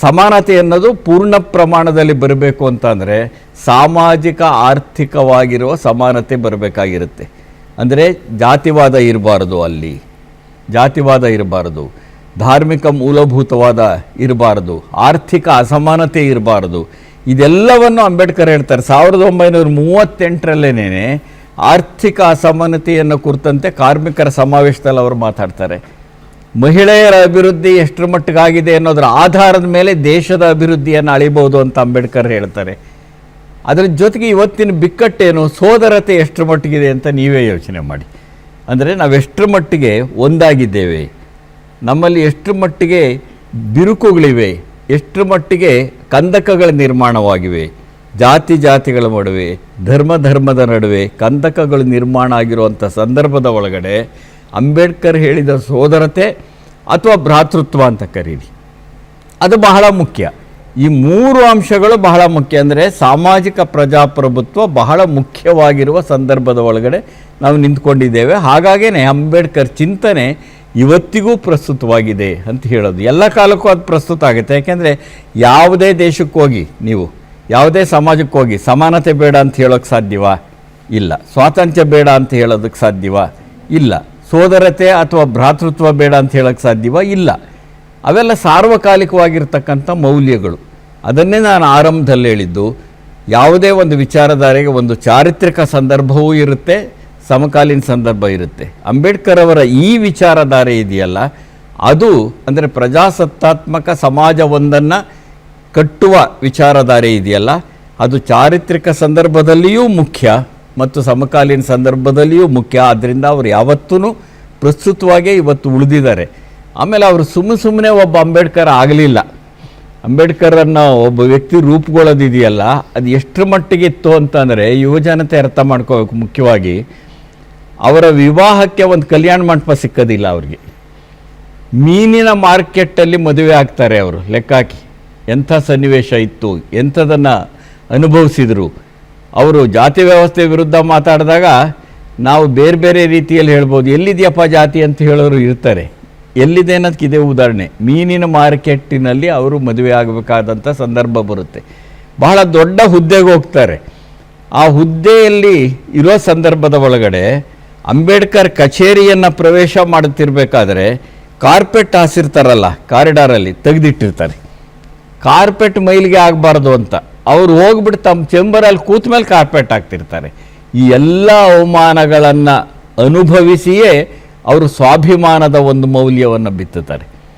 ಸಮಾನತೆ ಅನ್ನೋದು ಪೂರ್ಣ ಪ್ರಮಾಣದಲ್ಲಿ ಬರಬೇಕು ಅಂತಂದರೆ ಸಾಮಾಜಿಕ ಆರ್ಥಿಕವಾಗಿರುವ ಸಮಾನತೆ ಬರಬೇಕಾಗಿರುತ್ತೆ. ಅಂದರೆ ಜಾತಿವಾದ ಇರಬಾರ್ದು, ಅಲ್ಲಿ ಜಾತಿವಾದ ಇರಬಾರ್ದು, ಧಾರ್ಮಿಕ ಮೂಲಭೂತವಾದ ಇರಬಾರ್ದು, ಆರ್ಥಿಕ ಅಸಮಾನತೆ ಇರಬಾರ್ದು. ಇದೆಲ್ಲವನ್ನು ಅಂಬೇಡ್ಕರ್ ಹೇಳ್ತಾರೆ. 1938ರಲ್ಲೇನೆ ಆರ್ಥಿಕ ಅಸಮಾನತೆಯನ್ನು ಕುರಿತಂತೆ ಕಾರ್ಮಿಕರ ಸಮಾವೇಶದಲ್ಲಿ ಅವರು ಮಾತಾಡ್ತಾರೆ. ಮಹಿಳೆಯರ ಅಭಿವೃದ್ಧಿ ಎಷ್ಟರ ಮಟ್ಟಿಗಾಗಿದೆ ಅನ್ನೋದರ ಆಧಾರದ ಮೇಲೆ ದೇಶದ ಅಭಿವೃದ್ಧಿಯನ್ನು ಅಳಿಬೋದು ಅಂತ ಅಂಬೇಡ್ಕರ್ ಹೇಳ್ತಾರೆ. ಅದರ ಜೊತೆಗೆ ಇವತ್ತಿನ ಬಿಕ್ಕಟ್ಟೇನು, ಸೋದರತೆ ಎಷ್ಟರ ಮಟ್ಟಿಗಿದೆ ಅಂತ ನೀವೇ ಯೋಚನೆ ಮಾಡಿ. ಅಂದರೆ ನಾವೆಷ್ಟರ ಮಟ್ಟಿಗೆ ಒಂದಾಗಿದ್ದೇವೆ, ನಮ್ಮಲ್ಲಿ ಎಷ್ಟರ ಮಟ್ಟಿಗೆ ಬಿರುಕುಗಳಿವೆ, ಎಷ್ಟರ ಮಟ್ಟಿಗೆ ಕಂದಕಗಳ ನಿರ್ಮಾಣವಾಗಿವೆ, ಜಾತಿಗಳ ನಡುವೆ, ಧರ್ಮದ ನಡುವೆ ಕಂದಕಗಳು ನಿರ್ಮಾಣ ಆಗಿರುವಂಥ ಸಂದರ್ಭದ ಒಳಗಡೆ ಅಂಬೇಡ್ಕರ್ ಹೇಳಿದ ಸೋದರತೆ ಅಥವಾ ಭ್ರಾತೃತ್ವ ಅಂತ ಕರೀರಿ, ಅದು ಬಹಳ ಮುಖ್ಯ. ಈ ಮೂರು ಅಂಶಗಳು ಬಹಳ ಮುಖ್ಯ. ಅಂದರೆ ಸಾಮಾಜಿಕ ಪ್ರಜಾಪ್ರಭುತ್ವ ಬಹಳ ಮುಖ್ಯವಾಗಿರುವ ಸಂದರ್ಭದ ಒಳಗಡೆ ನಾವು ನಿಂತ್ಕೊಂಡಿದ್ದೇವೆ. ಹಾಗಾಗೇ ಅಂಬೇಡ್ಕರ್ ಚಿಂತನೆ ಇವತ್ತಿಗೂ ಪ್ರಸ್ತುತವಾಗಿದೆ ಅಂತ ಹೇಳೋದು. ಎಲ್ಲ ಕಾಲಕ್ಕೂ ಅದು ಪ್ರಸ್ತುತ ಆಗುತ್ತೆ. ಯಾಕೆಂದರೆ ಯಾವುದೇ ದೇಶಕ್ಕೆ ಹೋಗಿ, ನೀವು ಯಾವುದೇ ಸಮಾಜಕ್ಕೆ ಹೋಗಿ ಸಮಾನತೆ ಬೇಡ ಅಂತ ಹೇಳೋಕ್ಕೆ ಸಾಧ್ಯವಾ? ಇಲ್ಲ. ಸ್ವಾತಂತ್ರ್ಯ ಬೇಡ ಅಂತ ಹೇಳೋದಕ್ಕೆ ಸಾಧ್ಯವಾ? ಇಲ್ಲ. ಸೋದರತೆ ಅಥವಾ ಭ್ರಾತೃತ್ವ ಬೇಡ ಅಂತ ಹೇಳೋಕ್ಕೆ ಸಾಧ್ಯವಾ? ಇಲ್ಲ. ಅವೆಲ್ಲ ಸಾರ್ವಕಾಲಿಕವಾಗಿರ್ತಕ್ಕಂಥ ಮೌಲ್ಯಗಳು. ಅದನ್ನೇ ನಾನು ಆರಂಭದಲ್ಲಿ ಹೇಳಿದ್ದು. ಯಾವುದೇ ಒಂದು ವಿಚಾರಧಾರೆಗೆ ಒಂದು ಚಾರಿತ್ರಿಕ ಸಂದರ್ಭವೂ ಇರುತ್ತೆ, ಸಮಕಾಲೀನ ಸಂದರ್ಭ ಇರುತ್ತೆ. ಅಂಬೇಡ್ಕರ್ ಅವರ ಈ ವಿಚಾರಧಾರೆ ಇದೆಯಲ್ಲ, ಅದು ಅಂದರೆ ಪ್ರಜಾಸತ್ತಾತ್ಮಕ ಸಮಾಜವೊಂದನ್ನು ಕಟ್ಟುವ ವಿಚಾರಧಾರೆ ಇದೆಯಲ್ಲ, ಅದು ಚಾರಿತ್ರಿಕ ಸಂದರ್ಭದಲ್ಲಿಯೂ ಮುಖ್ಯ ಮತ್ತು ಸಮಕಾಲೀನ ಸಂದರ್ಭದಲ್ಲಿಯೂ ಮುಖ್ಯ. ಆದ್ದರಿಂದ ಅವರು ಯಾವತ್ತೂ ಪ್ರಸ್ತುತವಾಗೇ ಇವತ್ತು ಉಳಿದಿದ್ದಾರೆ. ಆಮೇಲೆ ಅವರು ಸುಮ್ಮನೆ ಒಬ್ಬ ಅಂಬೇಡ್ಕರ್ ಆಗಲಿಲ್ಲ. ಅಂಬೇಡ್ಕರನ್ನು ಒಬ್ಬ ವ್ಯಕ್ತಿ ರೂಪುಗೊಳ್ಳೋದಿದೆಯಲ್ಲ, ಅದು ಎಷ್ಟರ ಮಟ್ಟಿಗೆ ಇತ್ತು ಅಂತಂದರೆ ಯುವಜನತೆ ಅರ್ಥ ಮಾಡ್ಕೋಬೇಕು. ಮುಖ್ಯವಾಗಿ ಅವರ ವಿವಾಹಕ್ಕೆ ಒಂದು ಕಲ್ಯಾಣ ಮಂಟಪ ಸಿಕ್ಕೋದಿಲ್ಲ ಅವ್ರಿಗೆ. ಮೀನಿನ ಮಾರ್ಕೆಟಲ್ಲಿ ಮದುವೆ ಆಗ್ತಾರೆ ಅವರು. ಲೆಕ್ಕ ಹಾಕಿ ಎಂಥ ಸನ್ನಿವೇಶ ಇತ್ತು, ಎಂಥದನ್ನು ಅನುಭವಿಸಿದರು. ಅವರು ಜಾತಿ ವ್ಯವಸ್ಥೆ ವಿರುದ್ಧ ಮಾತಾಡಿದಾಗ ನಾವು ಬೇರೆ ಬೇರೆ ರೀತಿಯಲ್ಲಿ ಹೇಳ್ಬೋದು. ಎಲ್ಲಿದೆಯಪ್ಪ ಜಾತಿ ಅಂತ ಹೇಳೋರು ಇರ್ತಾರೆ. ಎಲ್ಲಿದೆ ಅನ್ನೋದಕ್ಕೆ ಇದೇ ಉದಾಹರಣೆ. ಮೀನಿನ ಮಾರ್ಕೆಟ್ಟಿನಲ್ಲಿ ಅವರು ಮದುವೆ ಆಗಬೇಕಾದಂಥ ಸಂದರ್ಭ ಬರುತ್ತೆ. ಬಹಳ ದೊಡ್ಡ ಹುದ್ದೆಗೆ ಹೋಗ್ತಾರೆ. ಆ ಹುದ್ದೆಯಲ್ಲಿ ಇರೋ ಸಂದರ್ಭದ ಒಳಗಡೆ ಅಂಬೇಡ್ಕರ್ ಕಚೇರಿಯನ್ನು ಪ್ರವೇಶ ಮಾಡುತ್ತಿರಬೇಕಾದ್ರೆ ಕಾರ್ಪೆಟ್ ಹಾಸಿರ್ತಾರಲ್ಲ, ಕಾರಿಡಾರಲ್ಲಿ ತೆಗೆದಿಟ್ಟಿರ್ತಾರೆ. ಕಾರ್ಪೆಟ್ ಮೈಲಿಗೆ ಆಗಬಾರ್ದು ಅಂತ ಅವರು ಹೋಗ್ಬಿಟ್ಟು ತಮ್ಮ ಚೇಂಬರಲ್ಲಿ ಕೂತ ಮೇಲೆ ಕಾರ್ಪೆಟ್ ಹಾಕ್ತಿರ್ತಾರೆ. ಈ ಎಲ್ಲ ಅವಮಾನಗಳನ್ನು ಅನುಭವಿಸಿಯೇ ಅವರು ಸ್ವಾಭಿಮಾನದ ಒಂದು ಮೌಲ್ಯವನ್ನು ಬಿತ್ತುತ್ತಾರೆ.